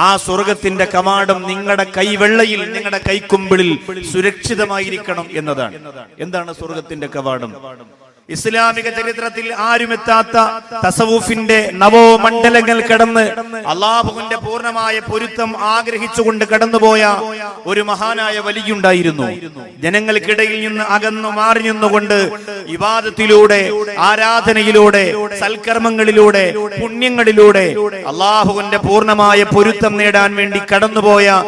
ആ സ്വർഗത്തിന്റെ കവാടം നിങ്ങളുടെ കൈവെള്ളയിൽ, നിങ്ങളുടെ കൈക്കുമ്പിളിൽ സുരക്ഷിതമായിരിക്കണം എന്നതാണ്. എന്താണ് സ്വർഗത്തിന്റെ കവാടം? ഇസ്ലാമിക ചരിത്രത്തിൽ ആരുമെത്താത്ത തസവൂഫിന്റെ നവോമണ്ഡലങ്ങൾ കടന്ന് അള്ളാഹുവിന്റെ പൂർണ്ണമായ പൊരുത്തം ആഗ്രഹിച്ചുകൊണ്ട് കടന്നുപോയ ഒരു മഹാനായ വലിയുണ്ടായിരുന്നു. ജനങ്ങൾക്കിടയിൽ നിന്ന് അകന്നു മാറി നിന്നുകൊണ്ട് ഇബാദത്തിലൂടെ, ആരാധനയിലൂടെ, സൽക്കർമ്മങ്ങളിലൂടെ, പുണ്യങ്ങളിലൂടെ അള്ളാഹുവിന്റെ പൂർണ്ണമായ പൊരുത്തം നേടാൻ വേണ്ടി കടന്നുപോയ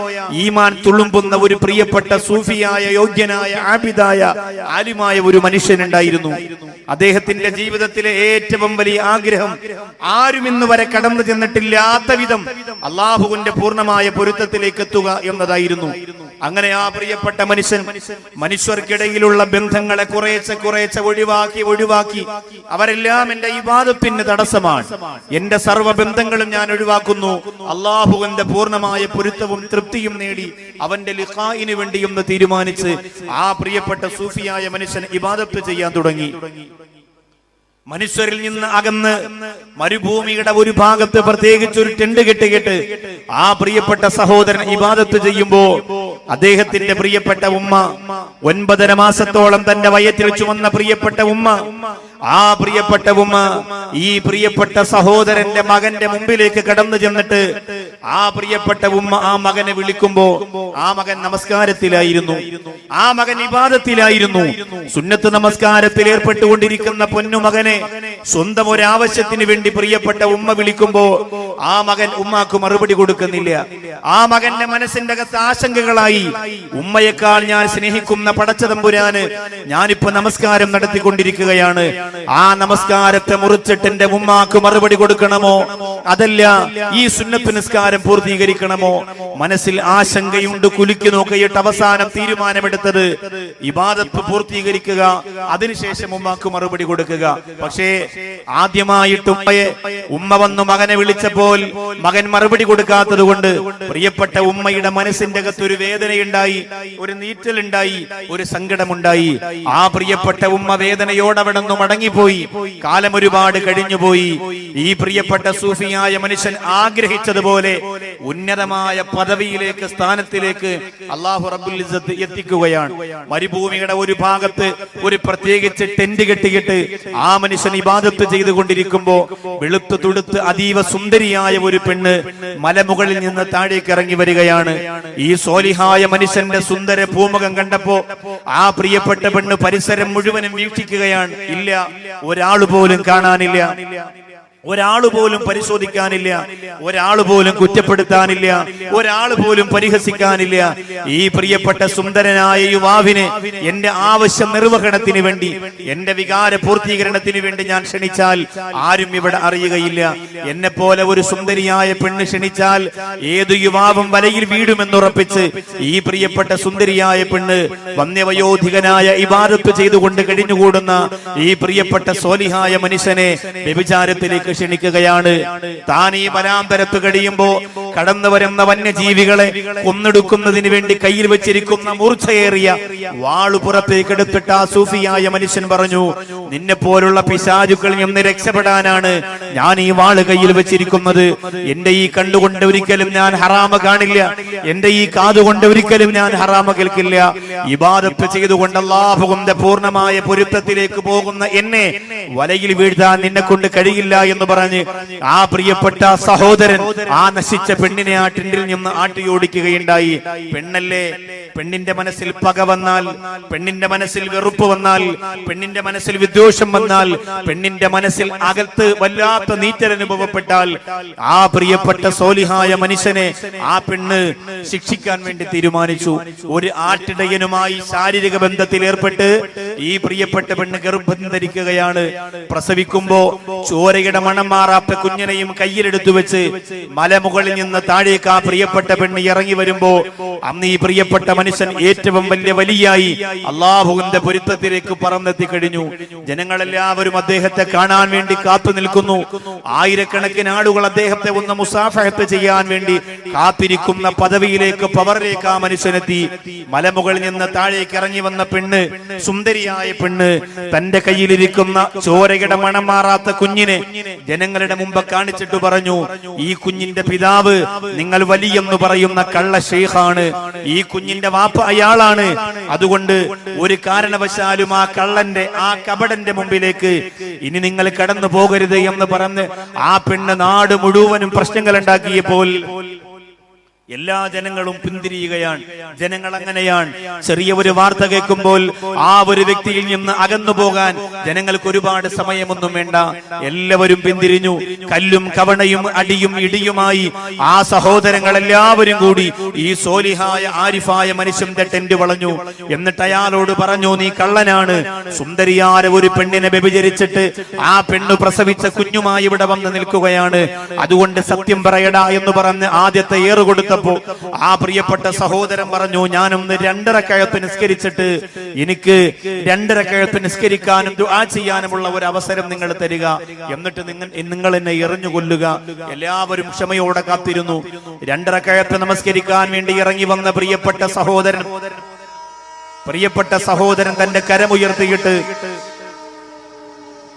ഈമാൻ തുളുമ്പുന്ന ഒരു പ്രിയപ്പെട്ട സൂഫിയായ, യോഗ്യനായ, ആബിദായ, ആലിമായ ഒരു മനുഷ്യനുണ്ടായിരുന്നു. അദ്ദേഹത്തിന്റെ ജീവിതത്തിലെ ഏറ്റവും വലിയ ആഗ്രഹം ആരും ഇന്ന് വരെ കടന്നു ചെന്നിട്ടില്ലാത്ത വിധം അള്ളാഹുവിന്റെ പൂർണ്ണമായ പൊരുത്തത്തിലേക്ക് എത്തുക എന്നതായിരുന്നു. അങ്ങനെ ആ പ്രിയപ്പെട്ട മനുഷ്യൻ മനുഷ്യർക്കിടയിലുള്ള ബന്ധങ്ങളെ കുറേശ്ശെ ഒഴിവാക്കി അവരെല്ലാം എന്റെ ഇബാദത്തിന് തടസ്സമാണ്, എന്റെ സർവ്വ ബന്ധങ്ങളും ഞാൻ ഒഴിവാക്കുന്നു, അള്ളാഹുവിന്റെ പൂർണ്ണമായ പൊരുത്തവും തൃപ്തിയും നേടി അവന്റെ ലിഖാഇന് വേണ്ടി എന്ന് തീരുമാനിച്ച് ആ പ്രിയപ്പെട്ട സൂഫിയായ മനുഷ്യൻ ഇബാദത്ത് ചെയ്യാൻ തുടങ്ങി. മനുഷ്യരിൽ നിന്ന് അകന്ന് മരുഭൂമിയുടെ ഒരു ഭാഗത്ത് പ്രത്യേകിച്ച് ഒരു ടെന്റ് കെട്ടിയിട്ട് ആ പ്രിയപ്പെട്ട സഹോദരൻ ഇബാദത്ത് ചെയ്യുമ്പോ അദ്ദേഹത്തിന്റെ പ്രിയപ്പെട്ട ഉമ്മ, 9.5 മാസത്തോളം തന്റെ വയറ്റിൽ ചുമന്ന പ്രിയപ്പെട്ട ഉമ്മ, ആ പ്രിയപ്പെട്ട ഉമ്മ ഈ പ്രിയപ്പെട്ട സഹോദരന്റെ മകന്റെ മുമ്പിലേക്ക് കടന്നു ചെന്നിട്ട് ആ പ്രിയപ്പെട്ട ഉമ്മ ആ മകനെ വിളിക്കുമ്പോ ആ മകൻ നമസ്കാരത്തിലായിരുന്നു, ആ മകൻ ഇബാദത്തിലായിരുന്നു. സുന്നത്ത് നമസ്കാരത്തിൽ ഏർപ്പെട്ടുകൊണ്ടിരിക്കുന്ന പൊന്നുമകനെ സ്വന്തം ഒരാവശ്യത്തിന് വേണ്ടി പ്രിയപ്പെട്ട ഉമ്മ വിളിക്കുമ്പോ ആ മകൻ ഉമ്മാക്ക് മറുപടി കൊടുക്കുന്നില്ല. ആ മകന്റെ മനസ്സിന്റെ അകത്ത് ആശങ്കകളായി. ഉമ്മയേക്കാൾ ഞാൻ സ്നേഹിക്കുന്ന പടച്ചതമ്പുരാന് ഞാനിപ്പോ നമസ്കാരം നടത്തിക്കൊണ്ടിരിക്കുകയാണ്, ആ നമസ്കാരത്തെ മുറിച്ചിട്ട് എന്റെ ഉമ്മാക്ക് മറുപടി കൊടുക്കണമോ, അതല്ല ഈ സുന്നത്ത് നിസ്കാരം പൂർത്തീകരിക്കണമോ? മനസ്സിൽ ആശങ്കയുണ്ട്. കുലുക്കി നോക്കിയിട്ട് അവസാനം തീരുമാനമെടുത്തത് ഇബാദത്ത് പൂർത്തീകരിക്കുക, അതിനുശേഷം ഉമ്മാക്ക് മറുപടി കൊടുക്കുക. പക്ഷേ ആദ്യമായിട്ട് ഉമ്മ വന്നു മകനെ വിളിച്ചപ്പോൾ മകൻ മറുപടി കൊടുക്കാത്തത് കൊണ്ട് പ്രിയപ്പെട്ട ഉമ്മയുടെ മനസ്സിന്റെ അകത്ത് ഒരു വേദനയുണ്ടായി, ഒരു നീറ്റലുണ്ടായി, ഒരു സങ്കടമുണ്ടായി. ആ പ്രിയപ്പെട്ട ഉമ്മ വേദനയോടവിടെ നിന്ന് മടങ്ങിപ്പോയി. കാലം ഒരുപാട് കഴിഞ്ഞുപോയി. ഈ പ്രിയപ്പെട്ട സൂഫിയായ മനുഷ്യൻ ആഗ്രഹിച്ചതുപോലെ ഉന്നതമായ പദവിയിലേക്ക്, സ്ഥാനത്തിലേക്ക് അല്ലാഹു റബ്ബുൽ ഇസ്സത്ത് എത്തിക്കുകയാണ്. മരുഭൂമിയുടെ ഒരു ഭാഗത്ത് ഒരു പ്രത്യേകിച്ച് ടെന്റ് കെട്ടിയിട്ട് ആ മനുഷ്യൻ ഇബാദത്ത് ചെയ്തുകൊണ്ടിരിക്കുമ്പോ വെളുത്തു തുടുത്ത് അതീവ സുന്ദരിയായ ഒരു പെണ്ണ് മലമുകളിൽ നിന്ന് താഴേക്ക് ഇറങ്ങി വരികയാണ്. ഈ സോലിഹായ മനുഷ്യന്റെ സുന്ദര പൂമുഖം കണ്ടപ്പോ ആ പ്രിയപ്പെട്ട പെണ്ണ് പരിസരം മുഴുവനും വീക്ഷിക്കുകയാണ്. ഇല്ല, ഒരാൾ പോലും കാണാനില്ല, ഒരാൾ പോലും പരിശോധിക്കാനില്ല, ഒരാൾ പോലും കുറ്റപ്പെടുത്താനില്ല, ഒരാൾ പോലും പരിഹസിക്കാനില്ല. ഈ പ്രിയപ്പെട്ട സുന്ദരനായ യുവാവിനെ എന്റെ ആവശ്യം നിർവഹണത്തിന് വേണ്ടി, എന്റെ വികാര പൂർത്തീകരണത്തിന് വേണ്ടി ഞാൻ ക്ഷണിച്ചാൽ ആരും ഇവിടെ അറിയുകയില്ല. എന്നെ പോലെ ഒരു സുന്ദരിയായ പെണ്ണ് ക്ഷണിച്ചാൽ ഏതു യുവാവും വലയിൽ വീടുമെന്നുറപ്പിച്ച് ഈ പ്രിയപ്പെട്ട സുന്ദരിയായ പെണ്ണ് വന്യവയോധികനായ ഇബാദത്ത് ചെയ്തുകൊണ്ട് കഴിഞ്ഞുകൂടുന്ന ഈ പ്രിയപ്പെട്ട സോലിഹായ മനുഷ്യനെ വ്യഭിചാരത്തിലേക്ക് ക്ഷണിക്കുകയാണ്. താൻ ഈ വനാന്തരത്ത് കഴിയുമ്പോ കടന്നു വരുന്ന വന്യജീവികളെ കൊന്നെടുക്കുന്നതിന് വേണ്ടി കയ്യിൽ വെച്ചിരിക്കുന്ന മൂർച്ചയേറിയ വാള് പുറത്തേക്ക് എടുത്തിട്ട് ആ സൂഫിയായ മനുഷ്യൻ പറഞ്ഞു, നിന്നെ പോലുള്ള പിശാചുക്കളിൽ നിന്ന് രക്ഷപ്പെടാനാണ് ഞാൻ ഈ വാള് കയ്യിൽ വെച്ചിരിക്കുന്നത്. എന്റെ ഈ കണ്ടുകൊണ്ട് ഒരിക്കലും ഞാൻ ഹറാമ കാണില്ല, എന്റെ ഈ കാതുകൊണ്ട് ഒരിക്കലും ഞാൻ ഹറാമ കേൾക്കില്ല. ഇബാദത്ത് ചെയ്തുകൊണ്ട് അല്ലാഹുവിന്റെ പൂർണ്ണമായ പൊരുത്തത്തിലേക്ക് പോകുന്ന എന്നെ വലയിൽ വീഴ്ത്താൻ നിന്നെ കൊണ്ട് കഴിയില്ല എന്ന് പറഞ്ഞ് ആ പ്രിയപ്പെട്ട സഹോദരൻ ആ നശിച്ച പെണ്ണിനെ ആ ടെന്റിൽ നിന്ന് ആട്ടിയോടിക്കുകയുണ്ടായി. പെണ്ണല്ലേ, പെണ്ണിന്റെ മനസ്സിൽ പക വന്നാൽ, പെണ്ണിന്റെ മനസ്സിൽ വെറുപ്പ് വന്നാൽ, പെണ്ണിന്റെ മനസ്സിൽ വിദ്വേഷം വന്നാൽ, പെണ്ണിന്റെ മനസ്സിൽ അകത്ത് വല്ലാത്ത നീറ്റൽ അനുഭവപ്പെട്ടാൽ ആ പ്രിയപ്പെട്ട സോലിഹായ മനുഷ്യനെ ആ പെണ്ണ് ശിക്ഷിക്കാൻ വേണ്ടി തീരുമാനിച്ചു. ഒരു ആട്ടിടയനുമായി ശാരീരിക ബന്ധത്തിൽ ഏർപ്പെട്ട് ഈ പ്രിയപ്പെട്ട പെണ്ണ് ഗർഭം ധരിക്കുകയാണ്. പ്രസവിക്കുമ്പോ ചോരയുടെ മണം മാറാത്ത കുഞ്ഞിനെയും കയ്യിലെടുത്തു വെച്ച് മലമുകളിൽ നിന്ന് താഴേക്ക് ആ പ്രിയപ്പെട്ട പെണ്ണ് ഇറങ്ങി വരുമ്പോ അന്ന് ഈ പ്രിയപ്പെട്ട മനുഷ്യൻ ഏറ്റവും വലിയായി അള്ളാഹുവിന്റെ പൊരുത്തത്തിലേക്ക് പറന്നെത്തി കഴിഞ്ഞു. ജനങ്ങളെല്ലാവരും അദ്ദേഹത്തെ കാണാൻ വേണ്ടി കാത്തു നിൽക്കുന്നു. ആയിരക്കണക്കിന് ആളുകൾ അദ്ദേഹത്തെ ഒന്ന് മുസാഫഹത്ത് ചെയ്യാൻ വേണ്ടി കാത്തിരിക്കുന്ന പദവിയിലേക്ക്, പവറിലേക്ക് ആ മനുഷ്യനെത്തി. മലമുകളിൽ നിന്ന് താഴേക്ക് ഇറങ്ങി വന്ന പെണ്ണ് സുന്ദരിയായ സുന്ദരിയായ പെണ്ണ് തന്റെ കയ്യിലിരിക്കുന്ന ചോരയുടെ മണം മാറാത്ത കുഞ്ഞിനെ ജനങ്ങളുടെ മുമ്പ് കാണിച്ചിട്ട് പറഞ്ഞു, ഈ കുഞ്ഞിന്റെ പിതാവ് നിങ്ങൾ വലിയെന്ന് പറയുന്ന കള്ള ഷെയ്ഖാണ്, ഈ കുഞ്ഞിന്റെ വാപ്പ അയാളാണ്. അതുകൊണ്ട് ഒരു കാരണവശാലും ആ കള്ളന്റെ ആ കപടന്റെ മുമ്പിലേക്ക് ഇനി നിങ്ങൾ കടന്നു പോകരുത് എന്ന് പറഞ്ഞ് ആ പെണ്ണ് നാട് മുഴുവനും പ്രശ്നങ്ങൾ ഉണ്ടാക്കിയപ്പോൾ എല്ലാ ജനങ്ങളും പിന്തിരിയുകയാണ്. ജനങ്ങൾ അങ്ങനെയാണ്. ചെറിയ ഒരു വാർത്ത കേൾക്കുമ്പോൾ ആ ഒരു വ്യക്തിയിൽ നിന്ന് അകന്നു പോകാൻ ജനങ്ങൾക്ക് ഒരുപാട് സമയമൊന്നും വേണ്ട. എല്ലാവരും പിന്തിരിഞ്ഞു. കല്ലും കവണയും അടിയും ഇടിയുമായി ആ സഹോദരങ്ങൾ എല്ലാവരും കൂടി ഈ സോലിഹായ ആരിഫായ മനുഷ്യന്റെ ടെന്റ് വളഞ്ഞു. എന്നിട്ട് അയാളോട് പറഞ്ഞു, നീ കള്ളനാണ്. സുന്ദരിയായ ഒരു പെണ്ണിനെ വ്യഭിചരിച്ചിട്ട് ആ പെണ്ണ് പ്രസവിച്ച കുഞ്ഞുമായി ഇവിടെ വന്ന് നിൽക്കുകയാണ്. അതുകൊണ്ട് സത്യം പറയടാ എന്ന് പറഞ്ഞ് ആദ്യത്തെ ഏറ് കൊടുത്ത ആ പ്രിയപ്പെട്ട സഹോദരൻ പറഞ്ഞു, ഞാനൊന്ന് 2 റക്അത്ത് നിസ്കരിച്ചിട്ട് എനിക്ക് 2 റക്അത്ത് നിസ്കരിക്കാനും ദുആ ചെയ്യാനുമുള്ള ഒരു അവസരം നിങ്ങൾ തരിക, എന്നിട്ട് നിങ്ങൾ എന്നെ എറിഞ്ഞു കൊല്ലുക. എല്ലാവരും ക്ഷമയോടെ കാത്തിരുന്നു. 2 റക്അത്ത് നമസ്കരിക്കാൻ വേണ്ടി ഇറങ്ങി വന്ന പ്രിയപ്പെട്ട സഹോദരൻ തന്റെ കരമുയർത്തിയിട്ട്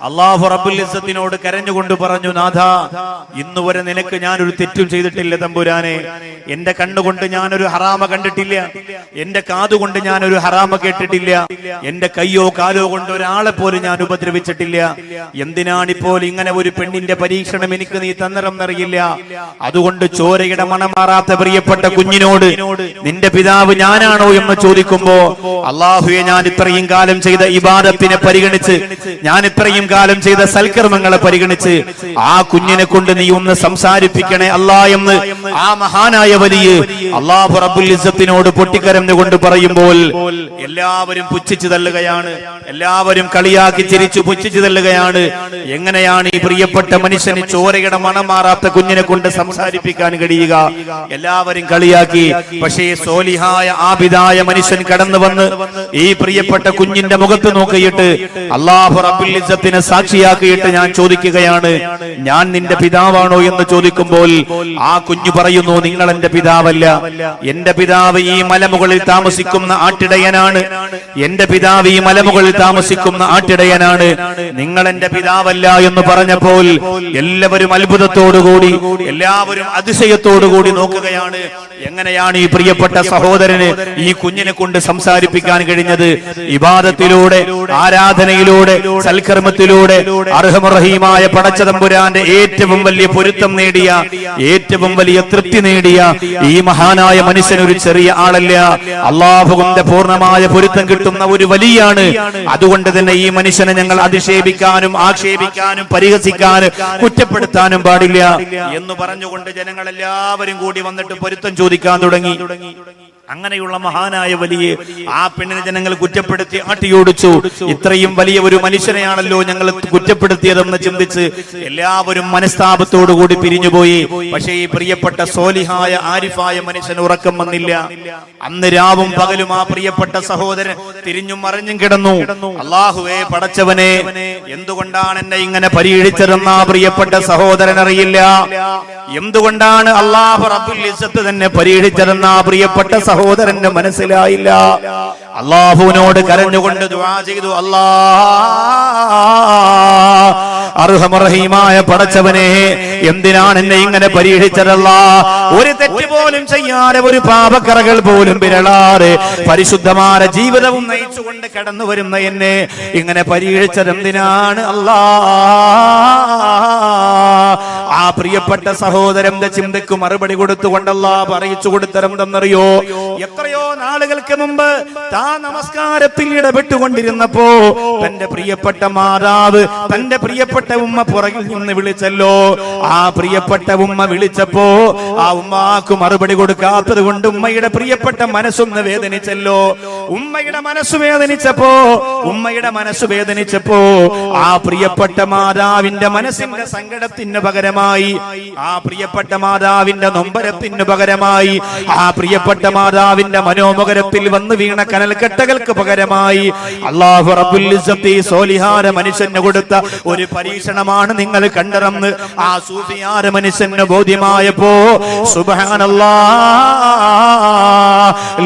അല്ലാഹു റബ്ബുൽ ഇസ്സത്തിനോട് കരഞ്ഞുകൊണ്ട് പറഞ്ഞു, നാഥാ, ഇന്നുവരെ നിനക്ക് ഞാനൊരു തെറ്റും ചെയ്തിട്ടില്ല തമ്പുരാനെ. എന്റെ കണ്ണുകൊണ്ട് ഞാനൊരു ഹറാമ കണ്ടിട്ടില്ല, എന്റെ കാതുകൊണ്ട് ഞാനൊരു ഹറാമ കേട്ടിട്ടില്ല, എന്റെ കയ്യോ കാലോ കൊണ്ട് ഒരാളെ പോലും ഞാൻ ഉപദ്രവിച്ചിട്ടില്ല. എന്തിനാണിപ്പോൾ ഇങ്ങനെ ഒരു പെണ്ണിന്റെ പരീക്ഷണം എനിക്ക് നീ തന്നറിയില്ല. അതുകൊണ്ട് ചോരയുടെ മണം മാറാത്ത പ്രിയപ്പെട്ട കുഞ്ഞിനോട് നിന്റെ പിതാവ് ഞാനാണോ എന്ന് ചോദിക്കുമ്പോ, അല്ലാഹുവേ, ഞാൻ ഇത്രയും കാലം ചെയ്ത ഇബാദത്തിനെ പരിഗണിച്ച്, ഞാൻ ഇത്രയും കാലം ചെയ്ത സൽക്കർമ്മങ്ങളെ പരിഗണിച്ച് ആ കുഞ്ഞിനെ കൊണ്ട് നീ ഒന്ന് സംസാരിപ്പിക്കണേ അല്ലാ എന്ന് ആ മഹാനായ വലിയ അല്ലാഹു റബ്ബുൽ ഇസ്സത്തിനോട് പൊട്ടിക്കരഞ്ഞുകൊണ്ട് പറയുമ്പോൾ എല്ലാവരും പുച്ഛിച്ചു തള്ളുകയാണ്. എല്ലാവരും കളിയാക്കി ചിരിച്ചു പുച്ഛിച്ചു തള്ളുകയാണ്. എങ്ങനെയാണ് ഈ പ്രിയപ്പെട്ട മനുഷ്യന് ചോരയുടെ മണം മാറാത്ത കുഞ്ഞിനെ കൊണ്ട് സംസാരിപ്പിക്കാൻ കഴിയുക? എല്ലാവരും കളിയാക്കി. പക്ഷേ സോലിഹായ ആബിദായ മനുഷ്യൻ കടന്നു വന്ന് ഈ പ്രിയപ്പെട്ട കുഞ്ഞിന്റെ മുഖത്ത് നോക്കിയിട്ട് അല്ലാഹു റബ്ബുൽ ഇസ്സത്തിനെ സാക്ഷിയാക്കിയിട്ട് ഞാൻ ചോദിക്കുകയാണ്, ഞാൻ നിന്റെ പിതാവാണോ എന്ന് ചോദിക്കുമ്പോൾ ആ കുഞ്ഞു പറയുന്നു, നിങ്ങൾ എന്റെ പിതാവല്ല. എന്റെ പിതാവ് ഈ മലമുകളിൽ താമസിക്കുന്ന ആട്ടിടയനാണ്. എന്റെ പിതാവ് ഈ മലമുകളിൽ താമസിക്കുന്ന ആട്ടിടയനാണ്. നിങ്ങൾ എന്റെ പിതാവല്ല എന്ന് പറഞ്ഞപ്പോൾ എല്ലാവരും അത്ഭുതത്തോടുകൂടി, എല്ലാവരും അതിശയത്തോടുകൂടി നോക്കുകയാണ്. എങ്ങനെയാണ് ഈ പ്രിയപ്പെട്ട സഹോദരന് ഈ കുഞ്ഞിനെ കൊണ്ട് സംസാരിപ്പിക്കാൻ കഴിഞ്ഞത്? ഇബാദത്തിലൂടെ, ആരാധനയിലൂടെ, സൽക്കർമ്മത്തിലൂടെ അർഹമറഹീമായ പടച്ചതമ്പുരാന്റെ ഏറ്റവും വലിയ പൊരുത്തം നേടിയ, ഏറ്റവും വലിയ തൃപ്തി നേടിയ ഈ മഹാനായ മനുഷ്യൻ ഒരു ചെറിയ ആളല്ല. അല്ലാഹുവിന്റെ പൂർണ്ണമായ പൊരുത്തം കിട്ടുന്ന ഒരു വലിയാണ്. അതുകൊണ്ട് തന്നെ ഈ മനുഷ്യനെ ഞങ്ങൾ അധിക്ഷേപിക്കാനും ആക്ഷേപിക്കാനും പരിഹസിക്കാനും കുറ്റപ്പെടുത്താനും പാടില്ല എന്ന് പറഞ്ഞുകൊണ്ട് ജനങ്ങൾ എല്ലാവരും കൂടി വന്നിട്ട് പൊരുത്തം ചോദിക്കാൻ തുടങ്ങി. അങ്ങനെയുള്ള മഹാനായ വലിയ ആ പെണ്ണിനെ ജനങ്ങൾ കുറ്റപ്പെടുത്തി ആട്ടിയോടിച്ചു. ഇത്രയും വലിയ ഒരു മനുഷ്യനെയാണല്ലോ ഞങ്ങൾ കുറ്റപ്പെടുത്തിയതെന്ന് ചിന്തിച്ച് എല്ലാവരും മനസ്താപത്തോടുകൂടി പിരിഞ്ഞുപോയി. പക്ഷേ ഈ പ്രിയപ്പെട്ട സോലിഹായ ആരിഫായ മനുഷ്യന് ഉറക്കം വന്നില്ല. അന്ന് രാവും പകലും ആ പ്രിയപ്പെട്ട സഹോദരൻ തിരിഞ്ഞും മറിഞ്ഞും കിടന്നു. അല്ലാഹുവേ, പടച്ചവനെ, എന്തുകൊണ്ടാണ് എന്നെ ഇങ്ങനെ പരീക്ഷിച്ചതെന്ന് ആ പ്രിയപ്പെട്ട സഹോദരൻ അറിയില്ല. എന്തുകൊണ്ടാണ് അല്ലാഹു റബ്ബുൽ ഇസ്സത്ത് തന്നെ പരീക്ഷിച്ചതെന്ന് ആ പ്രിയപ്പെട്ട സഹോദരന് മനസ്സിലായില്ല. അല്ലാഹുവിനോട് കരഞ്ഞുകൊണ്ട് ദുആ ചെയ്തു, അർഹമറഹീമായ പടച്ചവനെ, എന്തിനാണ് എന്നെ ഇങ്ങനെ പരീക്ഷിച്ചതല്ലാ? ഒരു തെറ്റ് പോലും ചെയ്യാതെ, ഒരു പാപക്കറകൾ പോലും വിരളാതെ പരിശുദ്ധമായ ജീവിതവും നയിച്ചുകൊണ്ട് കടന്നു വരുന്ന എന്നെ ഇങ്ങനെ പരീക്ഷിച്ചത് എന്തിനാണ് അല്ലാ? ആ പ്രിയപ്പെട്ട സഹോദരന്റെ ചിന്തയ്ക്ക് മറുപടി കൊടുത്തുകൊണ്ടല്ല പറയിച്ചു കൊടുത്തരെന്തെന്നറിയോ? എത്രയോ നാളുകൾക്ക് മുമ്പ് താൻ നമസ്കാരത്തിൽ ഇടപെട്ടുകൊണ്ടിരുന്നപ്പോ തന്റെ പ്രിയപ്പെട്ട മാതാവ്, തന്റെ പ്രിയപ്പെട്ട ഉമ്മ പുറകിൽ നിന്ന് വിളിച്ചല്ലോ. ആ പ്രിയപ്പെട്ട ഉമ്മ വിളിച്ചപ്പോ ആ ഉമ്മാക്ക് മറുപടി കൊടുക്കാത്തത് കൊണ്ട് ഉമ്മയുടെ പ്രിയപ്പെട്ട മനസ്സൊന്ന് വേദനിച്ചല്ലോ. ഉമ്മയുടെ മനസ്സ് വേദനിച്ചപ്പോ ആ പ്രിയപ്പെട്ട മാതാവിന്റെ മനസ്സിന്റെ സങ്കടത്തിന് പകരമായി, ആ പ്രിയപ്പെട്ട മാതാവിന്റെ നൊമ്പരത്തിന് പകരമായി, ആ പ്രിയപ്പെട്ട മാതാവിന്റെ മനോമുഖരത്തിൽ വന്ന് വീണ കനൽക്കെട്ടകൾക്ക് പകരമായി അല്ലാഹു റബ്ബുൽ ഇസ്സത്തി സോലിഹാര മനുഷ്യന് കൊടുത്ത ഒരു പരീക്ഷണമാണ് നിങ്ങൾ കണ്ടതെന്ന് ആ സൂഫിയാര മനുഷ്യന് ബോധ്യമായപ്പോ സുബ്ഹാനല്ലാഹ്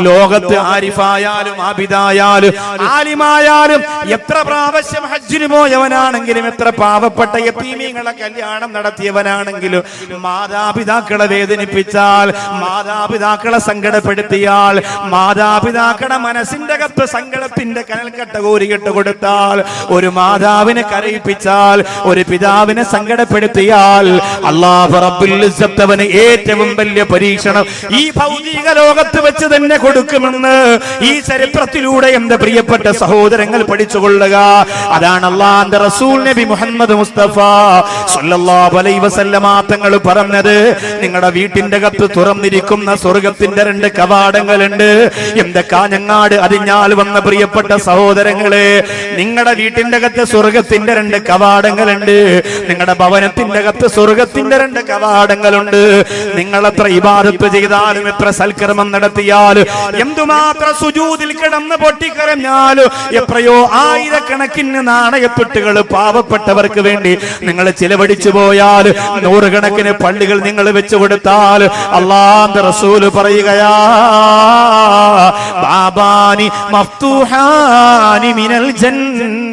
ലോകത്ത് ആരിഫായാലും ആബിദായാലും ആലിമായാലും എത്ര പ്രാവശ്യം ഹജ്ജിന് പോയവനാണെങ്കിലും എത്ര പാവപ്പെട്ട യതീമീങ്ങളെ കല്യാണം നടത്തിയവനാണെങ്കിലും മാതാപിതാക്കളെ വേദനിപ്പിച്ചാൽ, മാതാപിതാക്കളെ സങ്കടപ്പെടുത്തിയാൽ, മാതാപിതാക്കളുടെ മനസ്സിന്റെ അകത്ത് സങ്കടത്തിന്റെ കനൽക്കട്ട കോരിയിട്ട് കൊടുത്താൽ, ഒരു മാതാവിനെ കരയിപ്പിച്ചാൽ, ഒരു പിതാവിനെ സങ്കടപ്പെടുത്തിയാൽ അല്ലാഹു റബ്ബുൽ ഇസ്സത്ത് അവന് ഏറ്റവും വലിയ പരീക്ഷണം ഈ ഭൗതിക ലോകത്ത് വെച്ച് തന്നെ കൊടുക്കുമെന്ന് ഈ ചരിത്രത്തിലൂടെ എന്റെ പ്രിയപ്പെട്ട സഹോദരങ്ങൾ പഠിച്ചുകൊള്ളുക. അതാണ് അല്ലാഹുവിന്റെ റസൂൽ നബി മുഹമ്മദ് മുസ്തഫ സല്ലല്ലാഹു അലൈഹി വസല്ലമ തങ്ങൾ പറഞ്ഞത്. നിങ്ങളുടെ വീട്ടിന്റെ അകത്ത് തുറന്നിരിക്കുന്ന സ്വർഗത്തിന്റെ 2 കവാടങ്ങളുണ്ട്. എന്റെ കാഞ്ഞങ്ങാട് അതിഞ്ഞാൽ വന്ന പ്രിയപ്പെട്ട സഹോദരങ്ങളെ, നിങ്ങളുടെ വീട്ടിന്റെ അകത്ത് സ്വർഗത്തിന്റെ 2 കവാടങ്ങളുണ്ട്. നിങ്ങളുടെ ഭവനത്തിന്റെ അകത്ത് സ്വർഗത്തിന്റെ 2 കവാടങ്ങളുണ്ട്. നിങ്ങൾ എത്ര ഇബാദത്ത് ചെയ്താലും, എത്ര സൽക്കർമ്മം നടത്തിയാലും, എന്തുമാത്രം സുജൂദിൽ കിടന്ന് പൊട്ടിക്കരഞ്ഞാലും, എത്രയോ ആയിരക്കണക്കിന് നാണയത്തുട്ടുകൾ പാവപ്പെട്ടവർക്ക് വേണ്ടി നിങ്ങൾ ചിലവഴിച്ചു പോയാൽ, 100 കണക്കിന് പള്ളികൾ നിങ്ങൾ വെച്ചു കൊടുത്താൽ, അല്ലാഹുവിന്റെ റസൂല് പറയുകയാ ബാബാനി മഫ്തൂഹാനി മിനൽ ജന്ന